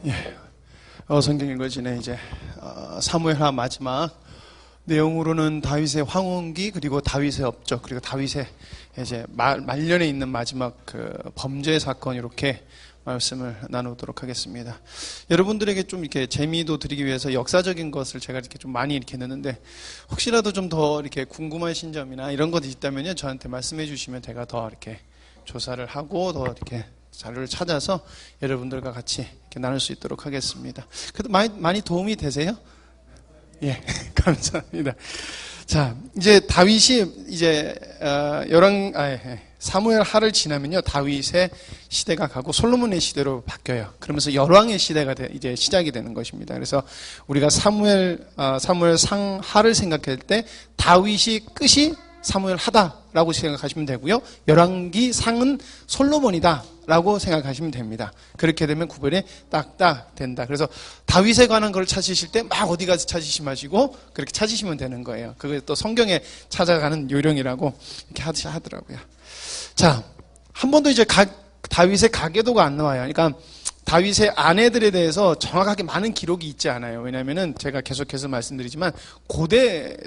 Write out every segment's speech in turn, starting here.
예, 성경 읽어지네. 이제 사무엘하 마지막 내용으로는 다윗의 황혼기, 그리고 다윗의 업적, 그리고 다윗의 이제 말년에 있는 마지막 그 범죄 사건, 이렇게 말씀을 나누도록 하겠습니다. 여러분들에게 좀 이렇게 재미도 드리기 위해서 역사적인 것을 제가 이렇게 좀 많이 이렇게 넣는데, 혹시라도 좀 더 이렇게 궁금하신 점이나 이런 것이 있다면요, 저한테 말씀해 주시면 제가 더 이렇게 조사를 하고 더 이렇게 자료를 찾아서 여러분들과 같이 이렇게 나눌 수 있도록 하겠습니다. 그래도 많이 도움이 되세요? 예, 감사합니다. 자, 이제 다윗이 이제 사무엘 하를 지나면요, 다윗의 시대가 가고 솔로몬의 시대로 바뀌어요. 그러면서 열왕의 시대가 이제 시작이 되는 것입니다. 그래서 우리가 사무엘 상 하를 생각할 때 다윗이 끝이 사무엘 하다라고 생각하시면 되고요, 열왕기 상은 솔로몬이다라고 생각하시면 됩니다. 그렇게 되면 구별이 딱딱 된다. 그래서 다윗에 관한 걸 찾으실 때 막 어디 가서 찾으시 마시고 그렇게 찾으시면 되는 거예요. 그게 또 성경에 찾아가는 요령이라고 이렇게 하더라고요. 자, 한 번도 이제 다윗의 가계도가 안 나와요. 그러니까 다윗의 아내들에 대해서 정확하게 많은 기록이 있지 않아요. 왜냐하면은 제가 계속해서 말씀드리지만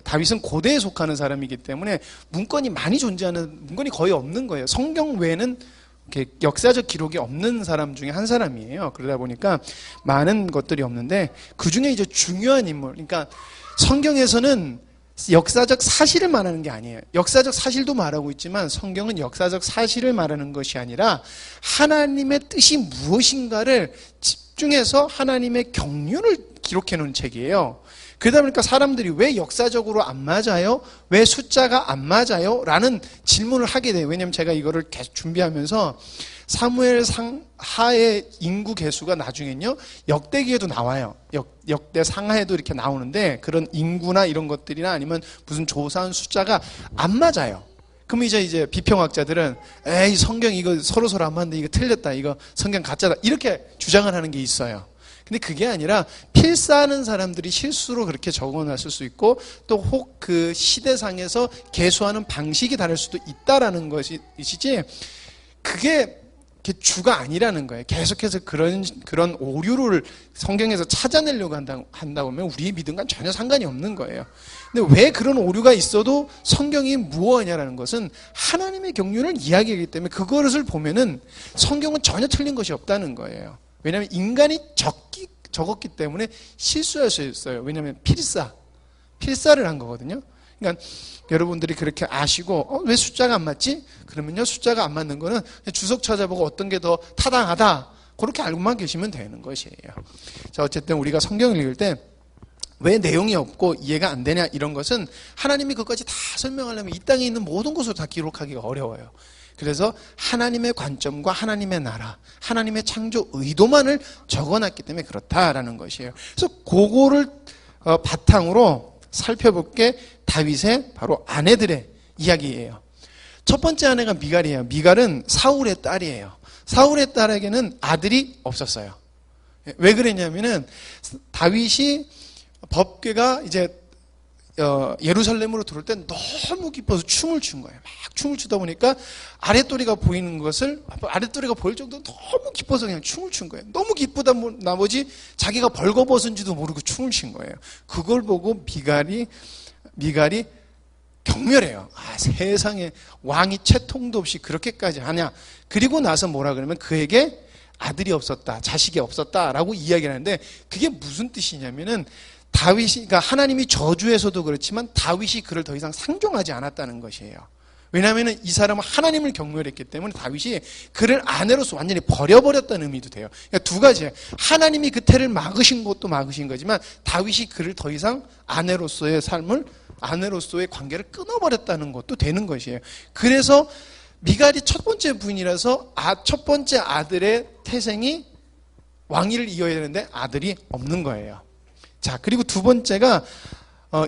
다윗은 고대에 속하는 사람이기 때문에 문건이 많이 존재하는, 문건이 거의 없는 거예요. 성경 외에는 이렇게 역사적 기록이 없는 사람 중에 한 사람이에요. 그러다 보니까 많은 것들이 없는데, 그 중에 이제 중요한 인물, 그러니까 성경에서는 역사적 사실을 말하는 게 아니에요. 역사적 사실도 말하고 있지만 성경은 역사적 사실을 말하는 것이 아니라 하나님의 뜻이 무엇인가를 집중해서 하나님의 경륜을 기록해 놓은 책이에요. 그러다 보니까 사람들이 왜 역사적으로 안 맞아요? 왜 숫자가 안 맞아요? 라는 질문을 하게 돼요. 왜냐하면 제가 이거를 계속 준비하면서 사무엘 상하의 인구 개수가 나중엔요, 역대기에도 나와요. 역대 상하에도 이렇게 나오는데, 그런 인구나 이런 것들이나 아니면 무슨 조사한 숫자가 안 맞아요. 그럼 이제 비평학자들은 에이, 성경 이거 서로 안 맞는데 이거 틀렸다, 이거 성경 가짜다, 이렇게 주장을 하는 게 있어요. 근데 그게 아니라 필사하는 사람들이 실수로 그렇게 적어놨을 수 있고, 또 혹 그 시대상에서 계수하는 방식이 다를 수도 있다라는 것이지, 그게 주가 아니라는 거예요. 계속해서 그런 오류를 성경에서 찾아내려고 한다고 하면 우리의 믿음과는 전혀 상관이 없는 거예요. 근데 왜 그런 오류가 있어도 성경이 무엇이냐라는 것은 하나님의 경륜을 이야기하기 때문에 그것을 보면은 성경은 전혀 틀린 것이 없다는 거예요. 왜냐하면 인간이 적었기 때문에 실수할 수 있어요. 왜냐하면 필사를 한 거거든요. 그러니까 여러분들이 그렇게 아시고 왜 숫자가 안 맞지? 그러면요, 숫자가 안 맞는 거는 주석 찾아보고 어떤 게 더 타당하다, 그렇게 알고만 계시면 되는 것이에요. 자, 어쨌든 우리가 성경을 읽을 때 왜 내용이 없고 이해가 안 되냐, 이런 것은 하나님이 그것까지 다 설명하려면 이 땅에 있는 모든 것을 다 기록하기가 어려워요. 그래서 하나님의 관점과 하나님의 나라, 하나님의 창조 의도만을 적어놨기 때문에 그렇다라는 것이에요. 그래서 그거를 바탕으로 살펴볼 게 다윗의 바로 아내들의 이야기예요. 첫 번째 아내가 미갈이에요. 미갈은 사울의 딸이에요. 사울의 딸에게는 아들이 없었어요. 왜 그랬냐면은 다윗이 법궤가 이제 예루살렘으로 들어올 때 너무 기뻐서 춤을 춘 거예요. 막 춤을 추다 보니까 아랫도리가 보이는 것을, 아랫도리가 보일 정도로 너무 기뻐서 그냥 춤을 춘 거예요. 너무 기쁘다 나머지 자기가 벌거벗은지도 모르고 춤을 춘 거예요. 그걸 보고 미갈이 경멸해요. 세상에 왕이 채통도 없이 그렇게까지 하냐. 그리고 나서 뭐라 그러면 그에게 아들이 없었다, 자식이 없었다라고 이야기를 하는데, 그게 무슨 뜻이냐면은 그러니까 하나님이 저주에서도 그렇지만 다윗이 그를 더 이상 상종하지 않았다는 것이에요. 왜냐하면 이 사람은 하나님을 경멸했기 때문에 다윗이 그를 아내로서 완전히 버려버렸다는 의미도 돼요. 그러니까 두 가지예요. 하나님이 그 태를 막으신 것도 막으신 거지만 다윗이 그를 더 이상 아내로서의 관계를 끊어버렸다는 것도 되는 것이에요. 그래서 미갈이 첫 번째 부인이라서 첫 번째 아들의 태생이 왕위를 이어야 되는데 아들이 없는 거예요. 자, 그리고 두 번째가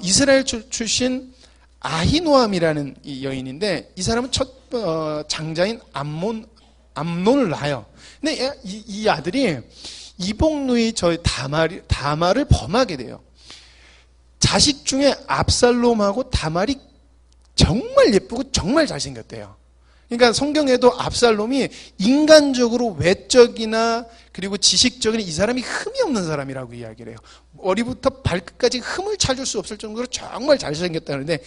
이스라엘 출신 아히노암이라는 이 여인인데, 이 사람은 첫 장자인 암논을 낳아요. 근데 이 아들이 이복누이 다말을 범하게 돼요. 자식 중에 압살롬하고 다말이 정말 예쁘고 정말 잘생겼대요. 그러니까 성경에도 압살롬이 인간적으로 외적이나 그리고 지식적인 이 사람이 흠이 없는 사람이라고 이야기를 해요. 머리부터 발끝까지 흠을 찾을 수 없을 정도로 정말 잘생겼다는데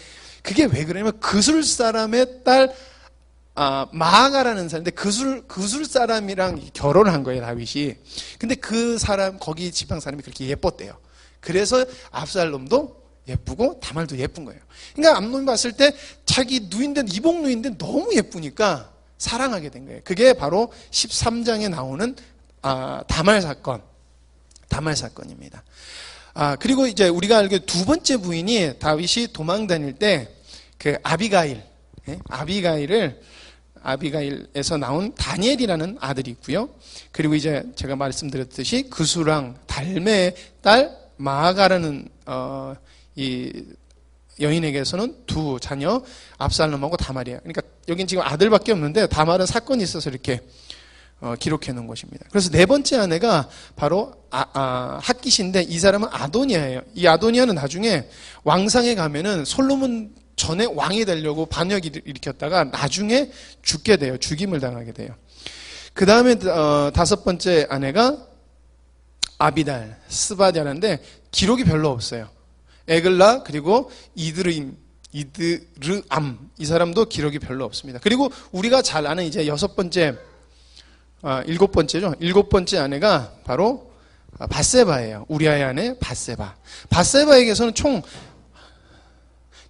그게 왜 그러냐면 그술 사람의 딸 마아가라는 사람인데 그술 사람이랑 결혼한 거예요, 다윗이. 근데 그 사람 거기 지방 사람이 그렇게 예뻤대요. 그래서 압살롬도 예쁘고 다말도 예쁜 거예요. 그러니까 암논이 봤을 때 자기 누인데 이복 누인데 너무 예쁘니까 사랑하게 된 거예요. 그게 바로 13장에 나오는 다말 사건입니다. 그리고 이제 우리가 알기로 두 번째 부인이 다윗이 도망 다닐 때 그 아비가일에서 나온 다니엘이라는 아들이 있고요. 그리고 이제 제가 말씀드렸듯이 그수랑 달메의 딸 마아가라는 이 여인에게서는 두 자녀 압살롬하고 다말이에요. 그러니까 여긴 지금 아들밖에 없는데 다말은 사건이 있어서 이렇게 기록해 놓은 것입니다. 그래서 네 번째 아내가 바로 핫깃인데 이 사람은 아도니아예요. 이 아도니아는 나중에 왕상에 가면은 솔로몬 전에 왕이 되려고 반역을 일으켰다가 나중에 죽게 돼요. 죽임을 당하게 돼요. 그 다음에 다섯 번째 아내가 아비달, 스바디아인데 기록이 별로 없어요. 에글라 그리고 이드르암 이 사람도 기록이 별로 없습니다. 그리고 우리가 잘 아는 이제 일곱 번째죠. 일곱 번째 아내가 바로 밧세바예요. 우리아의 아내 밧세바. 밧세바에게서는 총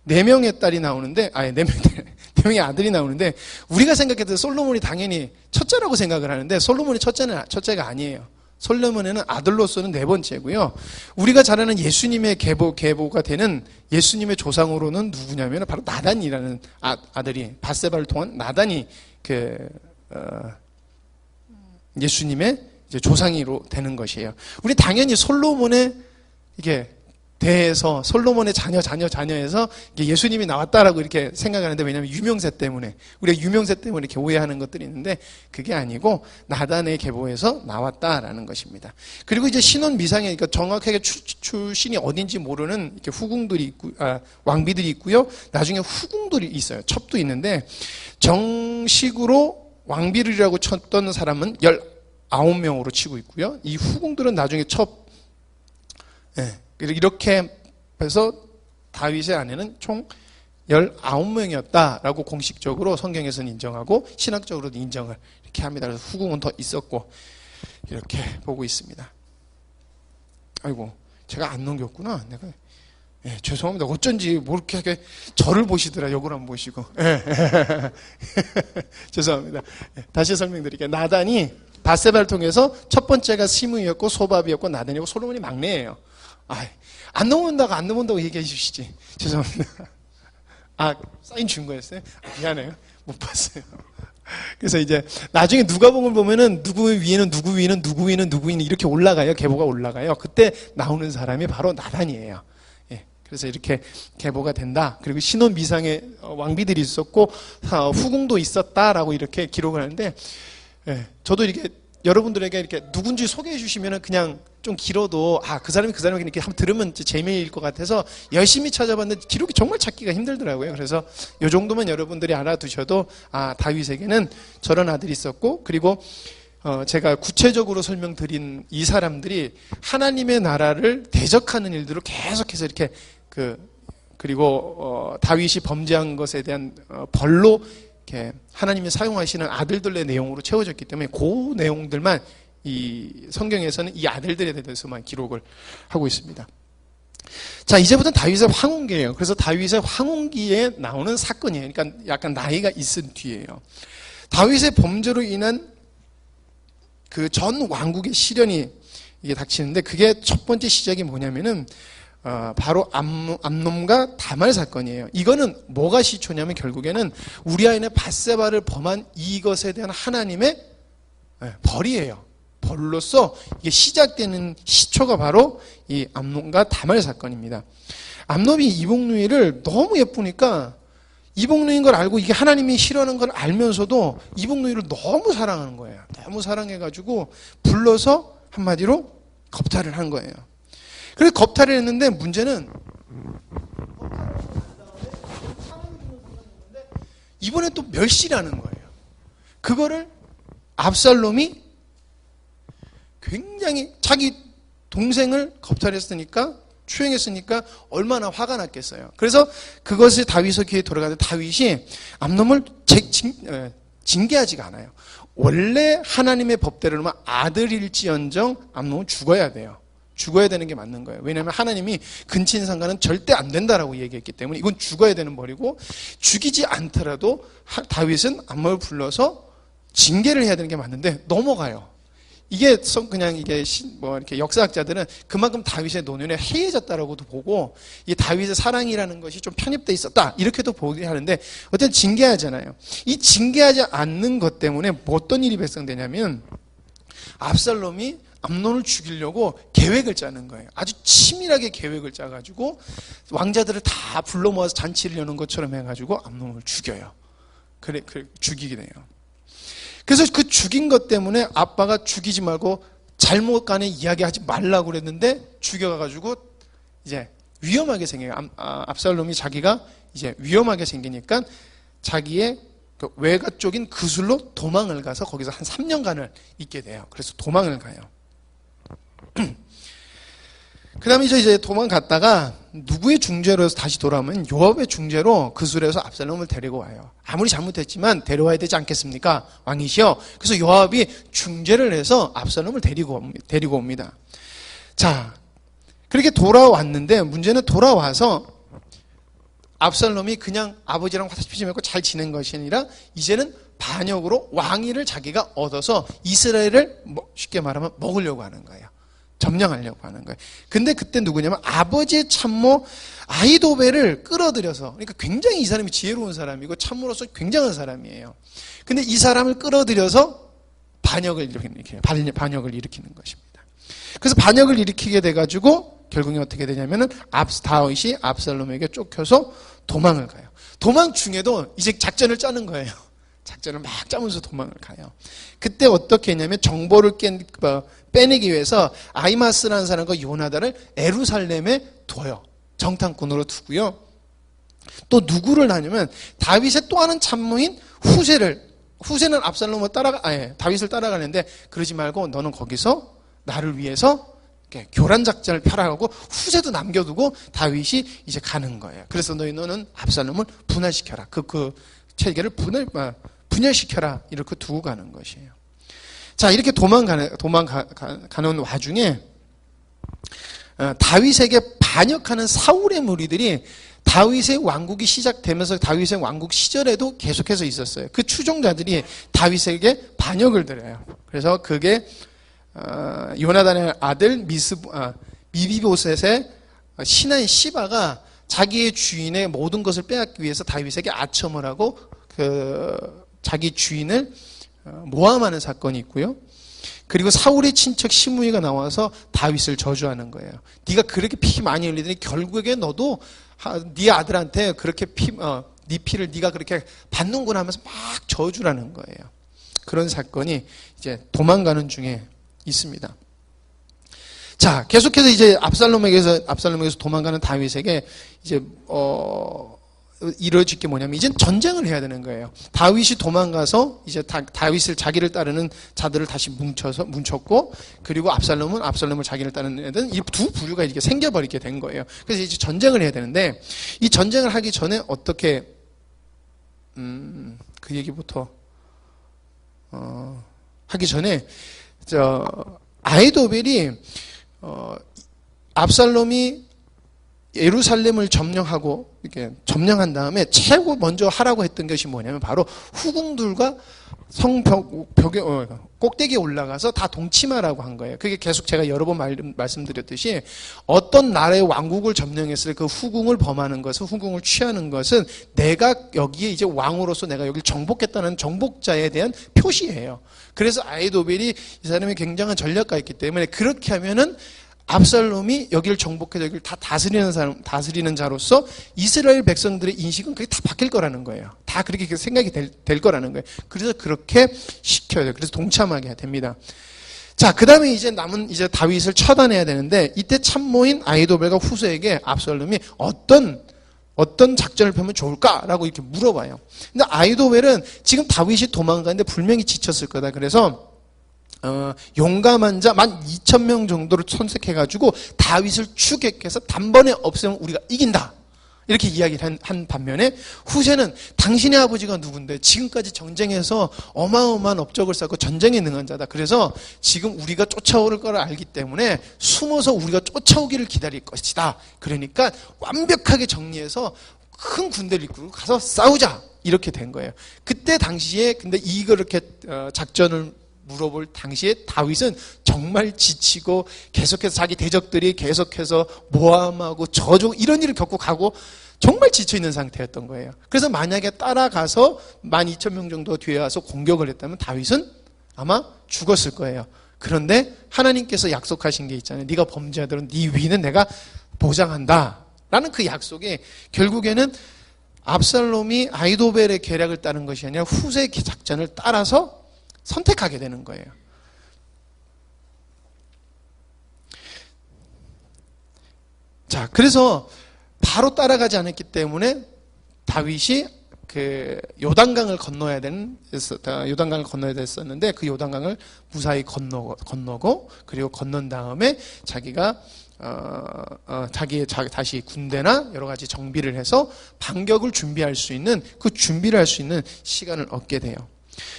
4명의 딸이 나오는데, 4명의 아들이 나오는데, 우리가 생각했을 때 솔로몬이 당연히 첫째라고 생각을 하는데, 솔로몬이 첫째가 아니에요. 솔로몬에는 아들로서는 4번째고요. 우리가 잘 아는 예수님의 계보가 되는 예수님의 조상으로는 누구냐면, 바로 나단이라는 아들이, 밧세바를 통한 나단이 예수님의 이제 조상이로 되는 것이에요. 우리 당연히 솔로몬의 이게 대해서 솔로몬의 자녀에서 예수님이 나왔다라고 이렇게 생각하는데 왜냐하면 유명세 때문에 우리가 유명세 때문에 이렇게 오해하는 것들이 있는데 그게 아니고 나단의 계보에서 나왔다라는 것입니다. 그리고 이제 신혼 미상에 그러니까 정확하게 출신이 어딘지 모르는 이렇게 후궁들이 있고 왕비들이 있고요. 나중에 후궁들이 있어요. 첩도 있는데 정식으로 왕비들이라고 쳤던 사람은 19명으로 치고 있고요. 이 후궁들은 나중에 이렇게 해서 다윗의 아내는 총 19명이었다라고 공식적으로 성경에서는 인정하고 신학적으로도 인정을 이렇게 합니다. 그래서 후궁은 더 있었고 이렇게 보고 있습니다. 아이고 제가 안 넘겼구나. 내가 죄송합니다. 어쩐지 뭐 이렇게 저를 보시더라. 욕을 안 보시고 죄송합니다. 다시 설명드릴게요. 나단이 밧세바를 통해서 첫 번째가 시므이였고 소밥이었고 나단이고 솔로몬이 막내예요. 안 넘어온다고 얘기해 주시지. 죄송합니다. 사인 준 거였어요? 미안해요. 못 봤어요. 그래서 이제 나중에 누가복음을 보면은 누구 위에는 이렇게 올라가요. 계보가 올라가요. 그때 나오는 사람이 바로 나단이에요. 그래서 이렇게 계보가 된다. 그리고 신혼 미상의 왕비들이 있었고 후궁도 있었다라고 이렇게 기록을 하는데 저도 이렇게 여러분들에게 이렇게 누군지 소개해 주시면은 그냥 좀 길어도 그 사람이 이렇게 한번 들으면 재미일 것 같아서 열심히 찾아봤는데 기록이 정말 찾기가 힘들더라고요. 그래서 이 정도만 여러분들이 알아두셔도 다윗에게는 저런 아들이 있었고 그리고 제가 구체적으로 설명드린 이 사람들이 하나님의 나라를 대적하는 일들을 계속해서 이렇게 그리고 다윗이 범죄한 것에 대한 벌로 이렇게 하나님이 사용하시는 아들들의 내용으로 채워졌기 때문에 그 내용들만 이 성경에서는 이 아들들에 대해서만 기록을 하고 있습니다. 자, 이제부터는 다윗의 황혼기예요. 그래서 다윗의 황혼기에 나오는 사건이에요. 그러니까 약간 나이가 있은 뒤에요. 다윗의 범죄로 인한 그 전 왕국의 시련이 이게 닥치는데 그게 첫 번째 시작이 뭐냐면은 바로 암놈과 다말 사건이에요. 이거는 뭐가 시초냐면 결국에는 우리아의 밧세바를 범한 이것에 대한 하나님의 벌이에요. 벌로서 이게 시작되는 시초가 바로 이 암놈과 다말 사건입니다. 암놈이 이복누이를 너무 예쁘니까 이복누이인 걸 알고 이게 하나님이 싫어하는 걸 알면서도 이복누이를 너무 사랑하는 거예요. 너무 사랑해가지고 불러서 한마디로 겁탈을 한 거예요. 그래서 겁탈을 했는데 문제는 이번에 또 멸시라는 거예요. 그거를 압살롬이 굉장히 자기 동생을 겁탈했으니까, 추행했으니까 얼마나 화가 났겠어요. 그래서 그것이 다윗의 귀에 돌아가는데 다윗이 암놈을 징계하지가 않아요. 원래 하나님의 법대로는 아들일지언정 암놈은 죽어야 돼요. 죽어야 되는 게 맞는 거예요. 왜냐하면 하나님이 근친상간은 절대 안 된다라고 얘기했기 때문에 이건 죽어야 되는 벌이고, 죽이지 않더라도 다윗은 암놈을 불러서 징계를 해야 되는 게 맞는데 넘어가요. 이게 그냥 이게 이렇게 역사학자들은 그만큼 다윗의 노년에 해이해졌다라고도 보고, 이 다윗의 사랑이라는 것이 좀 편입돼 있었다 이렇게도 보게 하는데, 어쨌든 징계하잖아요. 이 징계하지 않는 것 때문에 어떤 일이 발생되냐면, 압살롬이 암논을 죽이려고 계획을 짜는 거예요. 아주 치밀하게 계획을 짜가지고 왕자들을 다 불러 모아서 잔치를 여는 것처럼 해가지고 암논을 죽여요. 그래 죽이게 돼요. 그래서 그 죽인 것 때문에 아빠가 죽이지 말고 잘못 간에 이야기하지 말라고 그랬는데 죽여가지고 이제 위험하게 생겨요. 압살롬이 자기가 이제 위험하게 생기니까 자기의 그 외가 쪽인 그술로 도망을 가서 거기서 한 3년간을 있게 돼요. 그래서 도망을 가요. 그 다음에 이제 도망갔다가 누구의 중재로 해서 다시 돌아오면 요압의 중재로 그술에서 압살롬을 데리고 와요. 아무리 잘못했지만 데려와야 되지 않겠습니까? 왕이시여. 그래서 요압이 중재를 해서 압살롬을 데리고 옵니다. 자, 그렇게 돌아왔는데 문제는 돌아와서 압살롬이 그냥 아버지랑 화답지 맺고 잘 지낸 것이 아니라 이제는 반역으로 왕위를 자기가 얻어서 이스라엘을 쉽게 말하면 먹으려고 하는 거예요. 점령하려고 하는 거예요. 근데 그때 누구냐면 아버지의 참모 아히도벨을 끌어들여서, 그러니까 굉장히 이 사람이 지혜로운 사람이고 참모로서 굉장한 사람이에요. 근데 이 사람을 끌어들여서 반역을 일으키는 것입니다. 그래서 반역을 일으키게 돼가지고 결국에 어떻게 되냐면은 다윗이 압살롬에게 쫓겨서 도망을 가요. 도망 중에도 이제 작전을 짜는 거예요. 작전을 막 짜면서 도망을 가요. 그때 어떻게 했냐면 정보를 빼내기 위해서 아히마스라는 사람과 요나단을 에루살렘에 둬요. 정탐꾼으로 두고요. 또 누구를 하냐면 다윗의 또 하는 참모인 후세는 압살롬을 다윗을 따라가는데, 그러지 말고 너는 거기서 나를 위해서 교란 작전을 펴라고 후세도 남겨두고 다윗이 이제 가는 거예요. 그래서 너는 압살롬을 분할시켜라. 그 체계를 분열시켜라. 이렇게 두고 가는 것이에요. 자, 이렇게 도망가는 와중에 다윗에게 반역하는 사울의 무리들이 다윗의 왕국이 시작되면서 다윗의 왕국 시절에도 계속해서 있었어요. 그 추종자들이 다윗에게 반역을 드려요. 그래서 그게 요나단의 아들 미비보셋의 신하인 시바가 자기의 주인의 모든 것을 빼앗기 위해서 다윗에게 아첨을 하고 자기 주인을 모함하는 사건이 있고요. 그리고 사울의 친척 시므이가 나와서 다윗을 저주하는 거예요. 네가 그렇게 피 많이 흘리더니 결국에 너도 네 아들한테 그렇게 네 피를 네가 그렇게 받는구나 하면서 막 저주라는 거예요. 그런 사건이 이제 도망가는 중에 있습니다. 자, 계속해서 이제 압살롬에게서 도망가는 다윗에게 이제 이루어질 게 뭐냐면 이제 전쟁을 해야 되는 거예요. 다윗이 도망가서 이제 다윗을 자기를 따르는 자들을 다시 뭉쳤고, 그리고 압살롬을 자기를 따르는 애들은 이 두 부류가 이렇게 생겨버리게 된 거예요. 그래서 이제 전쟁을 해야 되는데, 이 전쟁을 하기 전에 어떻게 그 얘기부터 하기 전에 아히도벨이 압살롬이 예루살렘을 점령한 다음에 최고 먼저 하라고 했던 것이 뭐냐면 바로 후궁들과 성벽에 꼭대기에 올라가서 다 동침하라고 한 거예요. 그게 계속 제가 여러 번 말씀드렸듯이 어떤 나라의 왕국을 점령했을 때 그 후궁을 범하는 것은, 후궁을 취하는 것은 내가 여기에 이제 왕으로서 내가 여기를 정복했다는 정복자에 대한 표시예요. 그래서 아히도벨이 이 사람이 굉장한 전략가였기 때문에 그렇게 하면은 압살롬이 여기를 정복해서 여기를 다 다스리는 자로서 이스라엘 백성들의 인식은 그게 다 바뀔 거라는 거예요. 다 그렇게 생각이 될 거라는 거예요. 그래서 그렇게 시켜야 돼요. 그래서 동참하게 됩니다. 자, 그 다음에 이제 다윗을 처단해야 되는데, 이때 참모인 아히도벨과 후세에게 압살롬이 어떤 어떤 작전을 펴면 좋을까라고 이렇게 물어봐요. 근데 아히도벨은 지금 다윗이 도망가는데 분명히 지쳤을 거다. 그래서 용감한 자 12,000명 정도를 선택해가지고 다윗을 추격해서 단번에 없애면 우리가 이긴다. 이렇게 이야기를 한 반면에 후세는 당신의 아버지가 누군데 지금까지 전쟁에서 어마어마한 업적을 쌓고 전쟁에 능한 자다. 그래서 지금 우리가 쫓아오를 걸 알기 때문에 숨어서 우리가 쫓아오기를 기다릴 것이다. 그러니까 완벽하게 정리해서 큰 군대를 이끌고 가서 싸우자. 이렇게 된 거예요. 그때 당시에 근데 이렇게 작전을 물어볼 당시에 다윗은 정말 지치고 계속해서 자기 대적들이 계속해서 모함하고 저주 이런 일을 겪고 가고 정말 지쳐있는 상태였던 거예요. 그래서 만약에 따라가서 12,000명 정도 뒤에 와서 공격을 했다면 다윗은 아마 죽었을 거예요. 그런데 하나님께서 약속하신 게 있잖아요. 네가 범죄하더라도 네 위는 내가 보장한다 라는 그 약속이 결국에는 압살롬이 아히도벨의 계략을 따른 것이 아니라 후세의 작전을 따라서 선택하게 되는 거예요. 자, 그래서 바로 따라가지 않았기 때문에 다윗이 그 요단강을 건너야 됐었는데 그 요단강을 무사히 건너고 그리고 건넌 다음에 자기가 다시 군대나 여러 가지 정비를 해서 반격을 준비할 수 있는 그 준비를 할 수 있는 시간을 얻게 돼요.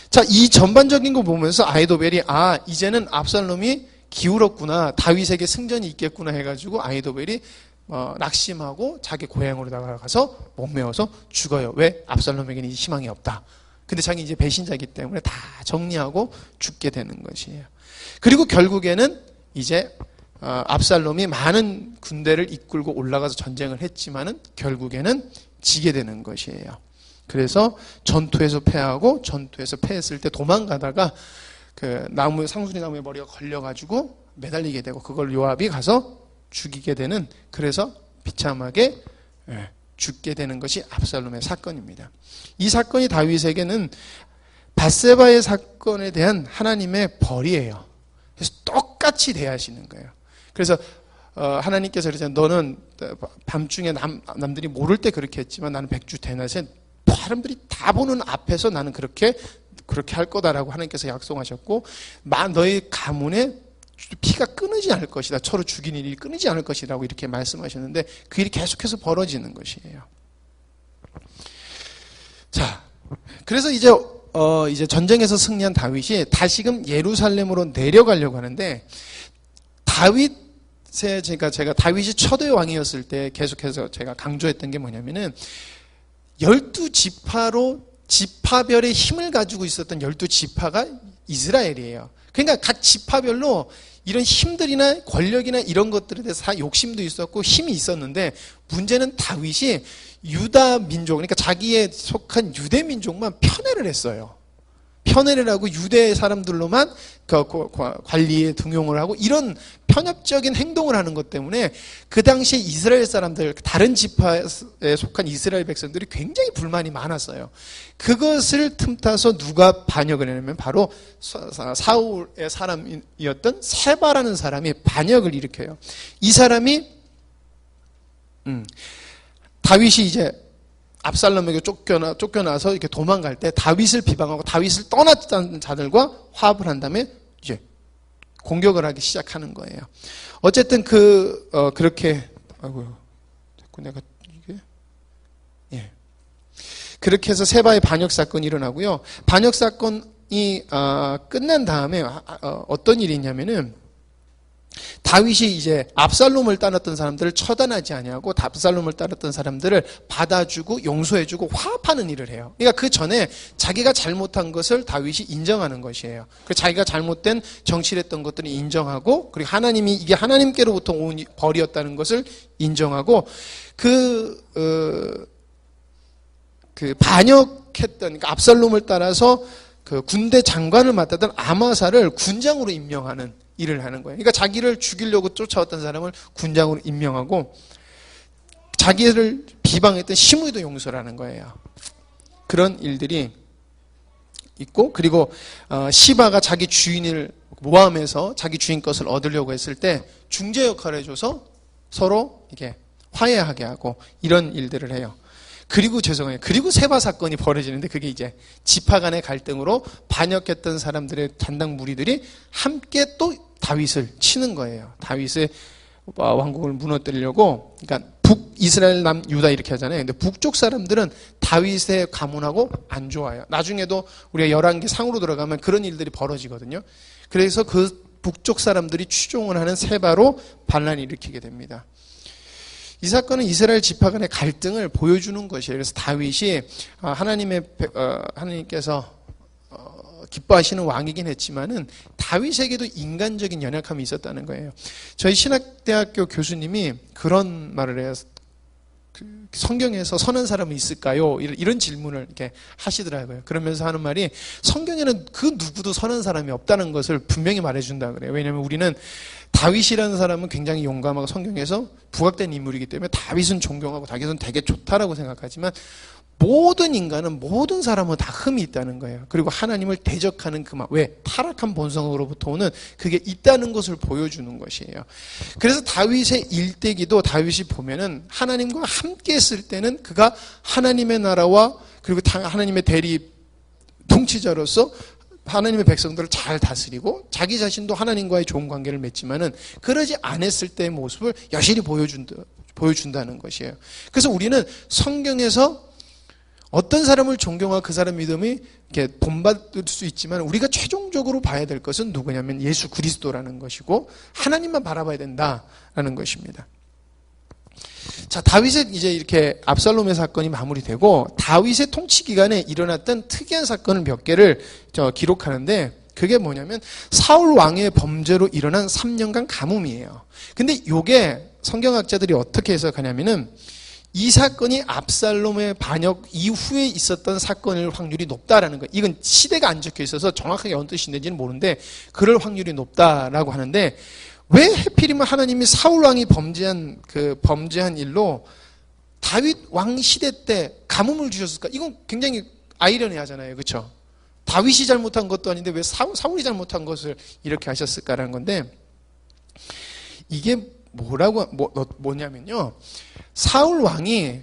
자, 이 전반적인 거 보면서 아히도벨이 이제는 압살롬이 기울었구나, 다윗에게 승전이 있겠구나 해가지고 아히도벨이 낙심하고 자기 고향으로 나가서 목매어서 죽어요. 왜? 압살롬에게는 희망이 없다. 근데 자기 이제 배신자이기 때문에 다 정리하고 죽게 되는 것이에요. 그리고 결국에는 이제 압살롬이 많은 군대를 이끌고 올라가서 전쟁을 했지만은 결국에는 지게 되는 것이에요. 그래서 전투에서 패하고 전투에서 패했을 때 도망가다가 그 상수리 나무에 머리가 걸려가지고 매달리게 되고 그걸 요압이 가서 죽이게 되는, 그래서 비참하게 죽게 되는 것이 압살롬의 사건입니다. 이 사건이 다윗에게는 밧세바의 사건에 대한 하나님의 벌이에요. 그래서 똑같이 대하시는 거예요. 그래서 하나님께서 그러잖아요. 너는 밤중에 남들이 모를 때 그렇게 했지만 나는 백주 대낮에 사람들이 다 보는 앞에서 나는 그렇게 할 거다라고 하나님께서 약속하셨고, 너의 가문에 피가 끊이지 않을 것이다. 서로 죽이는 일이 끊이지 않을 것이라고 이렇게 말씀하셨는데 그 일이 계속해서 벌어지는 것이에요. 자, 그래서 이제 전쟁에서 승리한 다윗이 다시금 예루살렘으로 내려가려고 하는데, 제가 다윗이 초대 왕이었을 때 계속해서 제가 강조했던 게 뭐냐면은 12지파로 지파별의 힘을 가지고 있었던 12지파가 이스라엘이에요. 그러니까 각 지파별로 이런 힘들이나 권력이나 이런 것들에 대해서 다 욕심도 있었고 힘이 있었는데, 문제는 다윗이 유다 민족, 그러니까 자기에 속한 유대 민족만 편애를 했어요. 편애를 하고 유대 사람들로만 관리에 등용을 하고 이런 편협적인 행동을 하는 것 때문에 그 당시에 이스라엘 사람들, 다른 지파에 속한 이스라엘 백성들이 굉장히 불만이 많았어요. 그것을 틈타서 누가 반역을 했냐면 바로 사울의 사람이었던 세바라는 사람이 반역을 일으켜요. 이 사람이 다윗이 이제 압살롬에게 쫓겨나서 이렇게 도망갈 때 다윗을 비방하고 다윗을 떠났던 자들과 화합을 한 다음에 이제 공격을 하기 시작하는 거예요. 어쨌든 그렇게 자꾸 내가 이게 그렇게 해서 세바의 반역 사건이 일어나고요. 반역 사건이 끝난 다음에 어떤 일이 있냐면은 다윗이 이제 압살롬을 따랐던 사람들을 처단하지 아니하고 압살롬을 따랐던 사람들을 받아주고 용서해주고 화합하는 일을 해요. 그러니까 그 전에 자기가 잘못한 것을 다윗이 인정하는 것이에요. 자기가 잘못된 정치를 했던 것들을 인정하고, 그리고 하나님이 이게 하나님께로부터 온 벌이었다는 것을 인정하고, 반역했던, 그러니까 압살롬을 따라서 그 군대 장관을 맡았던 아마사를 군장으로 임명하는 일을 하는 거예요. 그러니까 자기를 죽이려고 쫓아왔던 사람을 군장으로 임명하고, 자기를 비방했던 시므이도 용서를 하는 거예요. 그런 일들이 있고, 그리고 시바가 자기 주인을 모함해서 자기 주인 것을 얻으려고 했을 때 중재 역할을 해줘서 서로 이게 화해하게 하고 이런 일들을 해요. 그리고 그리고 세바 사건이 벌어지는데 그게 이제 지파 간의 갈등으로 반역했던 사람들의 잔당 무리들이 함께 또 다윗을 치는 거예요. 다윗의 왕국을 무너뜨리려고. 그러니까 북이스라엘, 남유다 이렇게 하잖아요. 근데 북쪽 사람들은 다윗의 가문하고 안 좋아요. 나중에도 우리가 열왕기 상으로 들어가면 그런 일들이 벌어지거든요. 그래서 그 북쪽 사람들이 추종을 하는 세바로 반란을 일으키게 됩니다. 이 사건은 이스라엘 지파 간의 갈등을 보여주는 것이에요. 그래서 다윗이 하나님께서 기뻐하시는 왕이긴 했지만은 다윗에게도 인간적인 연약함이 있었다는 거예요. 저희 신학대학교 교수님이 그런 말을 해요. 성경에서 선한 사람은 있을까요? 이런 질문을 이렇게 하시더라고요. 그러면서 하는 말이 성경에는 그 누구도 선한 사람이 없다는 것을 분명히 말해준다 그래요. 왜냐하면 우리는 다윗이라는 사람은 굉장히 용감하고 성경에서 부각된 인물이기 때문에 다윗은 존경하고 다윗은 되게 좋다라고 생각하지만 모든 인간은, 모든 사람은 다 흠이 있다는 거예요. 그리고 하나님을 대적하는 왜? 타락한 본성으로부터 오는 그게 있다는 것을 보여주는 것이에요. 그래서 다윗의 일대기도 다윗이 보면은 하나님과 함께 했을 때는 그가 하나님의 나라와 그리고 하나님의 대리 통치자로서 하나님의 백성들을 잘 다스리고 자기 자신도 하나님과의 좋은 관계를 맺지만은 그러지 않았을 때의 모습을 여실히 보여준다는 것이에요. 그래서 우리는 성경에서 어떤 사람을 존경하고 그 사람 믿음이 이렇게 본받을 수 있지만 우리가 최종적으로 봐야 될 것은 누구냐면 예수 그리스도라는 것이고 하나님만 바라봐야 된다라는 것입니다. 자, 다윗의 이제 이렇게 압살롬의 사건이 마무리되고 다윗의 통치 기간에 일어났던 특이한 사건을 몇 개를 기록하는데 그게 뭐냐면 사울 왕의 범죄로 일어난 3년간 가뭄이에요. 근데 요게 성경학자들이 어떻게 해석하냐면은 이 사건이 압살롬의 반역 이후에 있었던 사건일 확률이 높다라는 거예요. 이건 시대가 안 적혀 있어서 정확하게 어느 뜻인지는 모르는데 그럴 확률이 높다라고 하는데 왜 하필이면 하나님이 사울 왕이 범죄한 일로 다윗 왕 시대 때 가뭄을 주셨을까? 이건 굉장히 아이러니하잖아요. 그렇죠? 다윗이 잘못한 것도 아닌데 왜 사울이 잘못한 것을 이렇게 하셨을까라는 건데 이게 뭐냐면요. 사울 왕이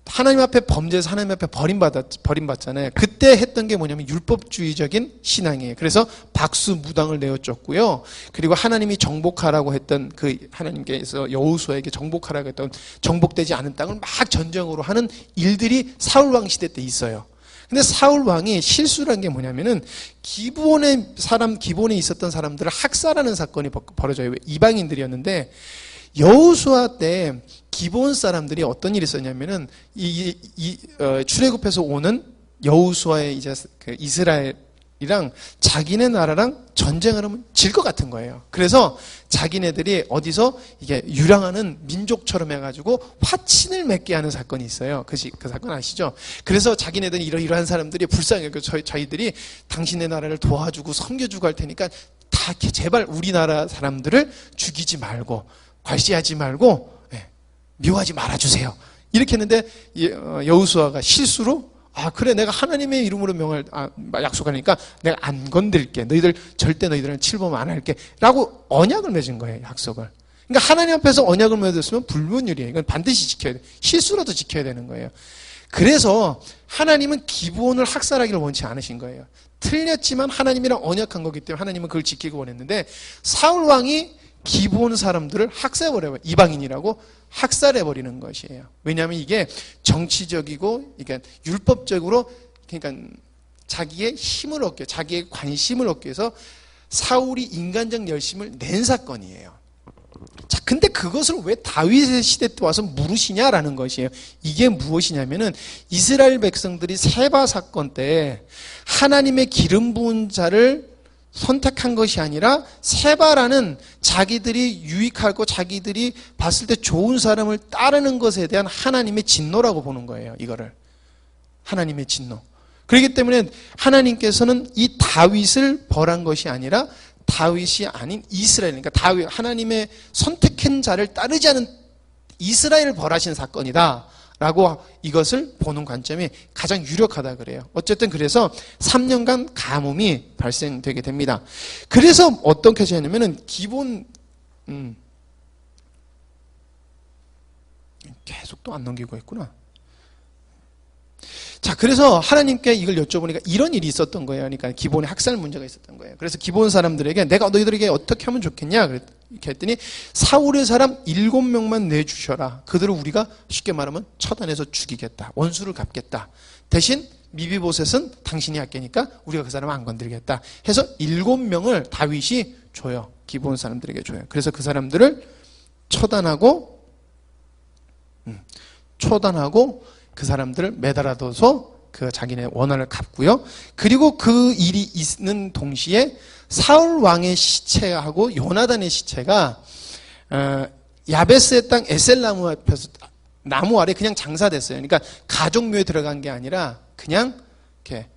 하나님 앞에 범죄해서 하나님 앞에 버림받잖아요. 그때 했던 게 뭐냐면 율법주의적인 신앙이에요. 그래서 박수 무당을 내어줬고요. 그리고 하나님이 정복하라고 했던 하나님께서 여호수아에게 정복하라고 했던 정복되지 않은 땅을 막 전쟁으로 하는 일들이 사울 왕 시대 때 있어요. 근데 사울 왕이 실수를 한 게 뭐냐면은 기본에 있었던 사람들을 학살하는 사건이 벌어져요. 이방인들이었는데 여호수아 때 기본 사람들이 어떤 일이 있었냐면은 출애굽해서 오는 여호수아의 이제 이스라엘이랑 자기네 나라랑 전쟁을 하면 질 것 같은 거예요. 그래서 자기네들이 어디서 이게 유랑하는 민족처럼 해가지고 화친을 맺게 하는 사건이 있어요. 그 사건 아시죠? 그래서 자기네들이 이러한 사람들이 불쌍해요. 저희들이 당신의 나라를 도와주고 섬겨주고 할 테니까 다 제발 우리나라 사람들을 죽이지 말고 괄시하지 말고 미워하지 말아주세요. 이렇게 했는데 여호수아가 실수로 그래 내가 하나님의 이름으로 약속하니까 내가 안 건들게. 너희들은 침범 안 할게. 라고 언약을 맺은 거예요. 약속을. 그러니까 하나님 앞에서 언약을 맺었으면 불문율이에요. 이건 반드시 지켜야 돼. 실수라도 지켜야 되는 거예요. 그래서 하나님은 기본을 학살하기를 원치 않으신 거예요. 틀렸지만 하나님이랑 언약한 거기 때문에 하나님은 그걸 지키고 원했는데 사울 왕이 기본 사람들을 학살해버려요. 이방인이라고 학살해버리는 것이에요. 왜냐하면 이게 정치적이고, 그러니까 율법적으로, 그러니까 자기의 힘을 얻기, 자기의 관심을 얻기 위해서 사울이 인간적 열심을 낸 사건이에요. 자, 근데 그것을 왜 다윗의 시대 때 와서 물으시냐라는 것이에요. 이게 무엇이냐면은 이스라엘 백성들이 세바 사건 때 하나님의 기름 부은 자를 선택한 것이 아니라 세바라는 자기들이 유익하고 자기들이 봤을 때 좋은 사람을 따르는 것에 대한 하나님의 진노라고 보는 거예요. 이거를 하나님의 진노. 그렇기 때문에 하나님께서는 이 다윗을 벌한 것이 아니라 다윗이 아닌 이스라엘, 그러니까 하나님의 선택한 자를 따르지 않은 이스라엘을 벌하신 사건이다 라고 이것을 보는 관점이 가장 유력하다 그래요. 어쨌든 그래서 3년간 가뭄이 발생되게 됩니다. 그래서 어떻게 하냐면은 기본 또 안 넘기고 했구나. 자, 그래서 하나님께 이걸 여쭤보니까 이런 일이 있었던 거예요. 그러니까 기본에 학살 문제가 있었던 거예요. 그래서 기본 사람들에게 내가 너희들에게 어떻게 하면 좋겠냐? 이렇게 했더니 사울의 사람 7명만 내주셔라. 그들을 우리가 쉽게 말하면 처단해서 죽이겠다. 원수를 갚겠다. 대신 미비보셋은 당신이 할게니까 우리가 그 사람을 안 건드리겠다. 해서 7명을 다윗이 줘요. 기본 사람들에게 줘요. 그래서 그 사람들을 처단하고 그 사람들을 매달아둬서 그 자기네 원한을 갚고요. 그리고 그 일이 있는 동시에 사울 왕의 시체하고 요나단의 시체가 야베스의 땅 에셀나무 앞에서 나무 아래 그냥 장사됐어요. 그러니까 가족묘에 들어간 게 아니라 그냥 이렇게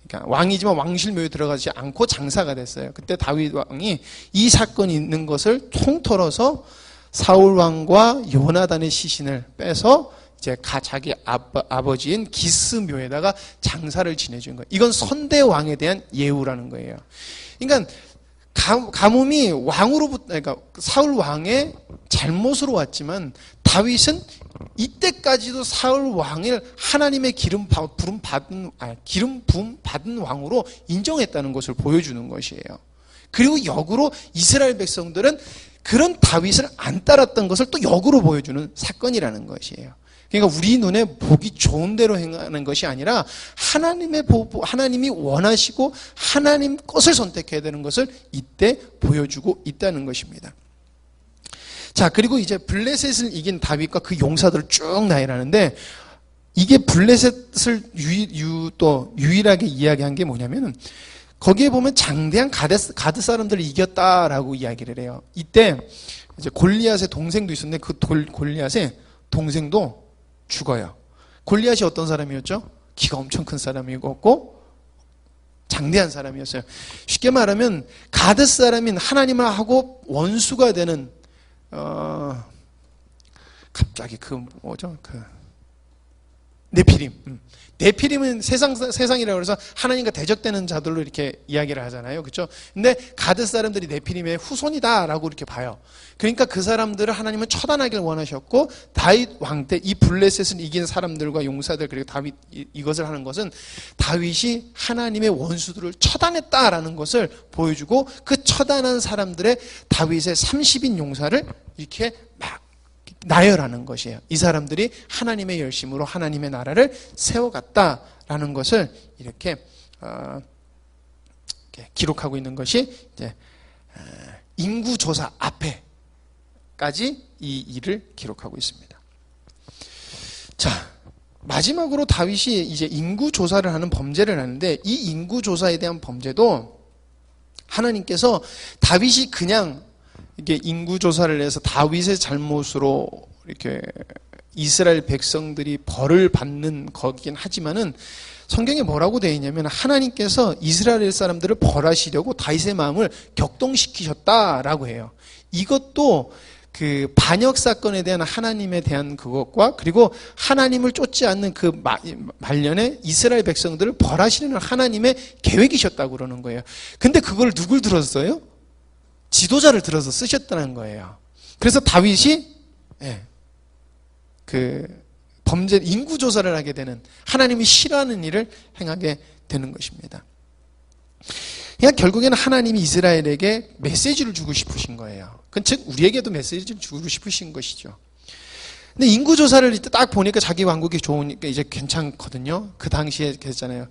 그러니까 왕이지만 왕실묘에 들어가지 않고 장사가 됐어요. 그때 다윗 왕이 이 사건이 있는 것을 통틀어서 사울 왕과 요나단의 시신을 빼서 이제 자기 아버지인 기스 묘에다가 장사를 지내준 거예요. 이건 선대 왕에 대한 예우라는 거예요. 그러니까 가뭄이 왕으로부터, 그러니까 사울 왕의 잘못으로 왔지만 다윗은 이때까지도 사울 왕을 하나님의 기름 부음 받은 왕으로 인정했다는 것을 보여주는 것이에요. 그리고 역으로 이스라엘 백성들은 그런 다윗을 안 따랐던 것을 또 역으로 보여주는 사건이라는 것이에요. 그러니까 우리 눈에 보기 좋은 대로 행하는 것이 아니라 하나님이 원하시고 하나님 것을 선택해야 되는 것을 이때 보여주고 있다는 것입니다. 자, 그리고 이제 블레셋을 이긴 다윗과 그 용사들을 쭉 나열하는데 이게 블레셋을 또 유일하게 이야기한 게 뭐냐면 거기에 보면 장대한 가드 사람들을 이겼다라고 이야기를 해요. 이때 이제 골리앗의 동생도 있었는데 그 골리앗의 동생도 죽어요. 골리앗이 어떤 사람이었죠? 키가 엄청 큰 사람이었고 장대한 사람이었어요. 쉽게 말하면 가드 사람인 하나님을 하고 원수가 되는 갑자기 네피림은 세상이라고 해서 하나님과 대적되는 자들로 이렇게 이야기를 하잖아요. 그렇죠? 근데 가드 사람들이 네피림의 후손이다라고 이렇게 봐요. 그러니까 그 사람들을 하나님은 처단하길 원하셨고 다윗 왕 때 이 블레셋을 이긴 사람들과 용사들 그리고 다윗 이것을 하는 것은 다윗이 하나님의 원수들을 처단했다라는 것을 보여주고 그 처단한 사람들의 다윗의 30인 용사를 이렇게 막 나열하는 것이에요. 이 사람들이 하나님의 열심으로 하나님의 나라를 세워갔다라는 것을 이렇게 기록하고 있는 것이 이제 인구조사 앞에까지 이 일을 기록하고 있습니다. 자, 마지막으로 다윗이 이제 인구조사를 하는 범죄를 하는데 이 인구조사에 대한 범죄도 하나님께서 다윗이 그냥 이게 인구조사를 해서 다윗의 잘못으로 이렇게 이스라엘 백성들이 벌을 받는 거긴 하지만은 성경에 뭐라고 되어 있냐면 하나님께서 이스라엘 사람들을 벌하시려고 다윗의 마음을 격동시키셨다라고 해요. 이것도 그 반역 사건에 대한 하나님에 대한 그것과 그리고 하나님을 쫓지 않는 그 말년에 이스라엘 백성들을 벌하시려는 하나님의 계획이셨다고 그러는 거예요. 근데 그걸 누굴 들었어요? 지도자를 들어서 쓰셨다는 거예요. 그래서 다윗이 그 범죄 인구조사를 하게 되는 하나님이 싫어하는 일을 행하게 되는 것입니다. 그러니까 결국에는 하나님이 이스라엘에게 메시지를 주고 싶으신 거예요. 즉 우리에게도 메시지를 주고 싶으신 것이죠. 근데 인구조사를 이때 딱 보니까 자기 왕국이 좋으니까 이제 괜찮거든요. 그 당시에 그랬잖아요.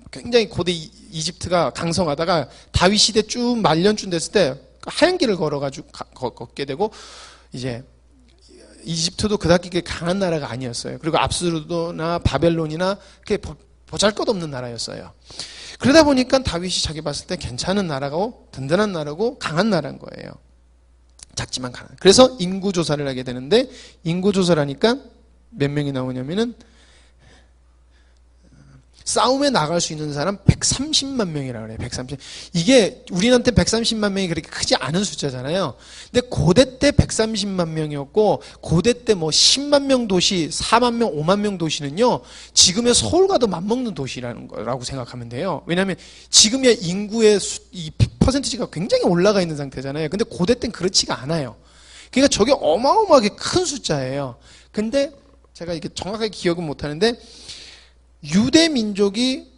굉장히 고대 이집트가 강성하다가 다윗 시대 쭉 말년쯤 됐을 때 하얀 길을 걸어가지고 걷게 되고 이제 이집트도 그다지 강한 나라가 아니었어요. 그리고 압수르도나 바벨론이나 그게 보잘것없는 나라였어요. 그러다 보니까 다윗이 자기 봤을 때 괜찮은 나라고 든든한 나라고 강한 나라인 거예요. 작지만 강한. 그래서 인구조사를 하게 되는데 인구조사를 하니까 몇 명이 나오냐면은 싸움에 나갈 수 있는 사람 130만 명이라고 그래요. 130. 이게 우리한테 130만 명이 그렇게 크지 않은 숫자잖아요. 근데 고대 때 130만 명이었고 고대 때 뭐 10만 명 도시, 4만 명, 5만 명 도시는요. 지금의 서울과도 맞먹는 도시라는 거라고 생각하면 돼요. 왜냐하면 지금의 인구의 이 퍼센티지가 굉장히 올라가 있는 상태잖아요. 근데 고대 때는 그렇지가 않아요. 그러니까 저게 어마어마하게 큰 숫자예요. 근데 제가 이게 정확하게 기억은 못하는데 유대 민족이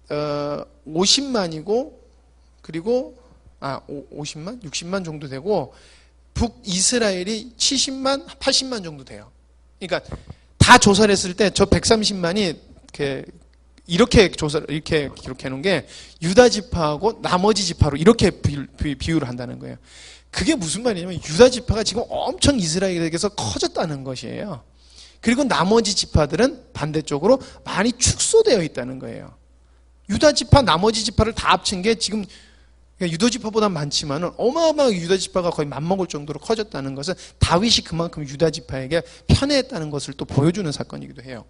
50만이고 그리고 50만? 60만 정도 되고 북이스라엘이 70만, 80만 정도 돼요. 그러니까 다 조사를 했을 때 저 130만이 이렇게 조사를 이렇게 기록해 놓은 게 유다 지파하고 나머지 지파로 이렇게 비유를 한다는 거예요. 그게 무슨 말이냐면 유다 지파가 지금 엄청 이스라엘에게서 커졌다는 것이에요. 그리고 나머지 지파들은 반대쪽으로 많이 축소되어 있다는 거예요. 유다 지파 나머지 지파를 다 합친 게 지금 유다 지파보다 많지만은 어마어마하게 유다 지파가 거의 맞먹을 정도로 커졌다는 것은 다윗이 그만큼 유다 지파에게 편애했다는 것을 또 보여주는 사건이기도 해요.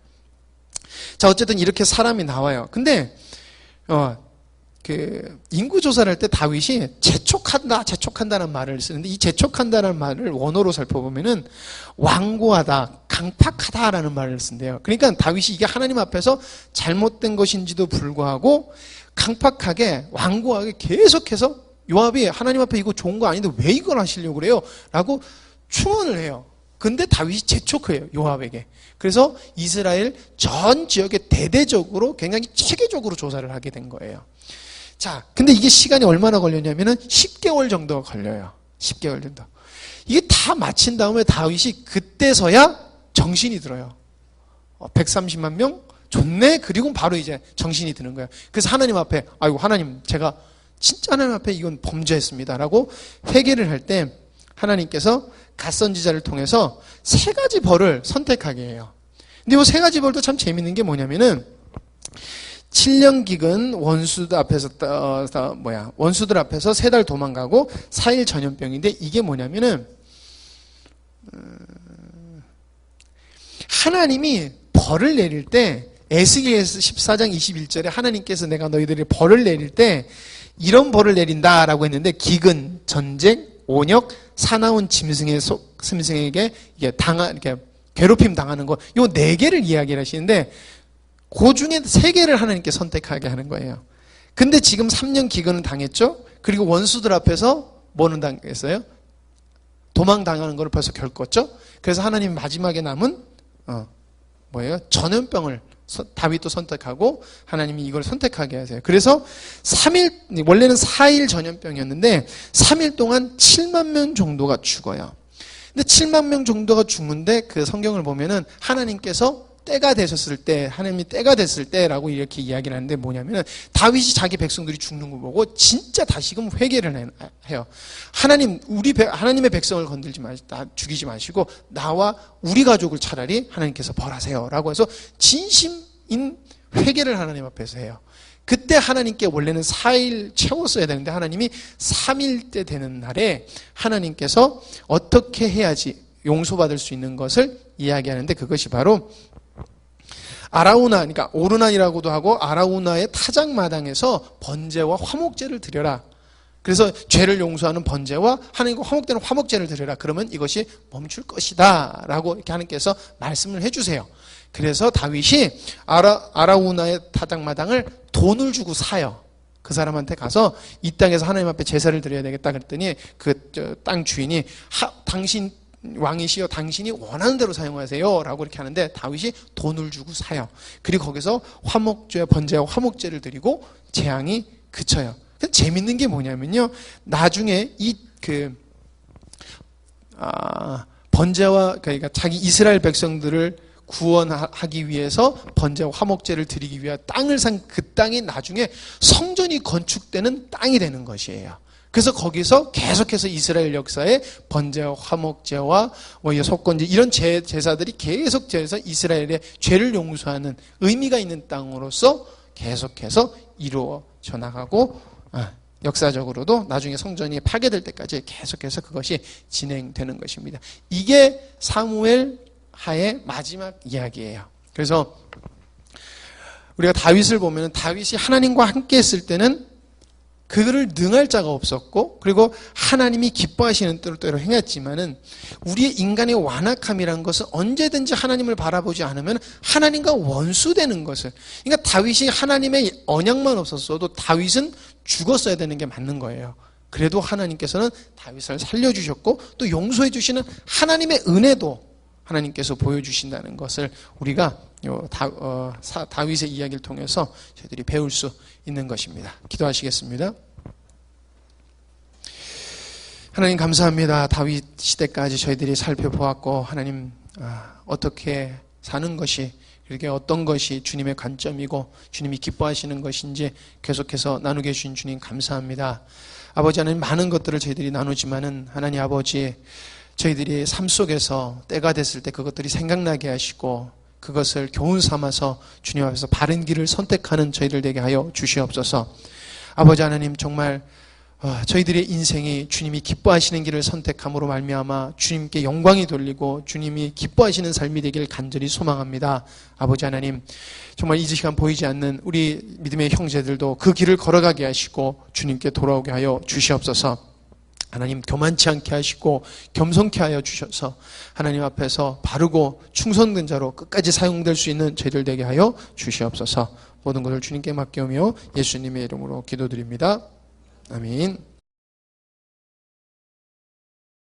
자, 어쨌든 이렇게 사람이 나와요. 근데 인구 조사를 할 때 다윗이 재촉한다는 말을 쓰는데 이 재촉한다는 말을 원어로 살펴보면은 완고하다, 강팍하다라는 말을 쓴대요. 그러니까 다윗이 이게 하나님 앞에서 잘못된 것인지도 불구하고 강팍하게 완고하게 계속해서 요압이 하나님 앞에 이거 좋은 거 아닌데 왜 이걸 하시려고 그래요? 라고 충언을 해요. 근데 다윗이 재촉해요, 요압에게. 그래서 이스라엘 전 지역에 대대적으로 굉장히 체계적으로 조사를 하게 된 거예요. 자, 근데 이게 시간이 얼마나 걸렸냐면은 10개월 정도가 걸려요. 10개월 정도. 이게 다 마친 다음에 다윗이 그때서야 정신이 들어요. 130만 명? 좋네? 그리고 바로 이제 정신이 드는 거예요. 그래서 하나님 앞에, 아이고, 하나님, 제가 진짜 하나님 앞에 이건 범죄했습니다. 라고 회개를 할 때 하나님께서 갓선지자를 통해서 3가지 벌을 선택하게 해요. 근데 이 3가지 벌도 참 재밌는 게 뭐냐면은 7년 기근 원수들 앞에서 원수들 앞에서 3달 도망가고 4일 전염병인데 이게 뭐냐면은 하나님이 벌을 내릴 때 에스겔서 14장 21절에 하나님께서 내가 너희들이 벌을 내릴 때 이런 벌을 내린다라고 했는데 기근, 전쟁, 온역, 사나운 짐승에게 이렇게 괴롭힘 당하는 거, 요 4개를 이야기를 하시는데 그 중에 3개를 하나님께 선택하게 하는 거예요. 근데 지금 3년 기근은 당했죠? 그리고 원수들 앞에서 뭐는 당했어요? 도망당하는 걸 벌써 겪었죠? 그래서 하나님 마지막에 남은 전염병을 다윗도 선택하고 하나님이 이걸 선택하게 하세요. 그래서 3일, 원래는 4일 전염병이었는데 3일 동안 7만 명 정도가 죽어요. 근데 7만 명 정도가 죽는데 그 성경을 보면은 하나님께서 때가 되셨을 때, 하나님이 때가 됐을 때라고 이렇게 이야기를 하는데 뭐냐면은 다윗이 자기 백성들이 죽는 거 보고 진짜 다시금 회개를 해요. 하나님, 하나님의 백성을 죽이지 마시고 나와 우리 가족을 차라리 하나님께서 벌하세요. 라고 해서 진심인 회개를 하나님 앞에서 해요. 그때 하나님께 원래는 4일 채웠어야 되는데 하나님이 3일 때 되는 날에 하나님께서 어떻게 해야지 용서받을 수 있는 것을 이야기하는데 그것이 바로 아라우나, 그러니까 오르난이라고도 하고 아라우나의 타작마당에서 번제와 화목제를 드려라. 그래서 죄를 용서하는 번제와 하나님과 화목되는 화목제를 드려라. 그러면 이것이 멈출 것이다. 라고 이렇게 하나님께서 말씀을 해주세요. 그래서 다윗이 아라우나의 타작마당을 돈을 주고 사요. 그 사람한테 가서 이 땅에서 하나님 앞에 제사를 드려야 되겠다 그랬더니 그 땅 주인이 당신 왕이시여 당신이 원하는 대로 사용하세요 라고 이렇게 하는데 다윗이 돈을 주고 사요. 그리고 거기서 화목제, 번제와 화목제를 드리고 재앙이 그쳐요. 재밌는 게 뭐냐면요, 나중에 번제와, 그러니까 자기 이스라엘 백성들을 구원하기 위해서 번제와 화목제를 드리기 위해 땅을 산 그 땅이 나중에 성전이 건축되는 땅이 되는 것이에요. 그래서 거기서 계속해서 이스라엘 역사에 번제와 화목제와 속건제 이런 제사들이 계속해서 이스라엘의 죄를 용서하는 의미가 있는 땅으로서 계속해서 이루어져 나가고 역사적으로도 나중에 성전이 파괴될 때까지 계속해서 그것이 진행되는 것입니다. 이게 사무엘 하의 마지막 이야기예요. 그래서 우리가 다윗을 보면 다윗이 하나님과 함께 했을 때는 그들을 능할 자가 없었고 그리고 하나님이 기뻐하시는 뜻대로 행했지만은 우리의 인간의 완악함이라는 것은 언제든지 하나님을 바라보지 않으면 하나님과 원수되는 것을, 그러니까 다윗이 하나님의 언약만 없었어도 다윗은 죽었어야 되는 게 맞는 거예요. 그래도 하나님께서는 다윗을 살려주셨고 또 용서해 주시는 하나님의 은혜도 하나님께서 보여주신다는 것을 우리가 다윗의 이야기를 통해서 저희들이 배울 수 있는 것입니다. 기도하시겠습니다. 하나님 감사합니다. 다윗 시대까지 저희들이 살펴보았고 하나님 어떻게 사는 것이 그렇게 어떤 것이 주님의 관점이고 주님이 기뻐하시는 것인지 계속해서 나누게 해주신 주님 감사합니다. 아버지 하나님 많은 것들을 저희들이 나누지만은 하나님 아버지 저희들이 삶 속에서 때가 됐을 때 그것들이 생각나게 하시고 그것을 교훈 삼아서 주님 앞에서 바른 길을 선택하는 저희들 되게 하여 주시옵소서. 아버지 하나님 정말 저희들의 인생이 주님이 기뻐하시는 길을 선택함으로 말미암아 주님께 영광이 돌리고 주님이 기뻐하시는 삶이 되기를 간절히 소망합니다. 아버지 하나님 정말 이 시간 보이지 않는 우리 믿음의 형제들도 그 길을 걸어가게 하시고 주님께 돌아오게 하여 주시옵소서. 하나님 교만치 않게 하시고 겸손케 하여 주셔서 하나님 앞에서 바르고 충성된 자로 끝까지 사용될 수 있는 저희들 되게 하여 주시옵소서. 모든 것을 주님께 맡겨오며 예수님의 이름으로 기도드립니다. 아멘.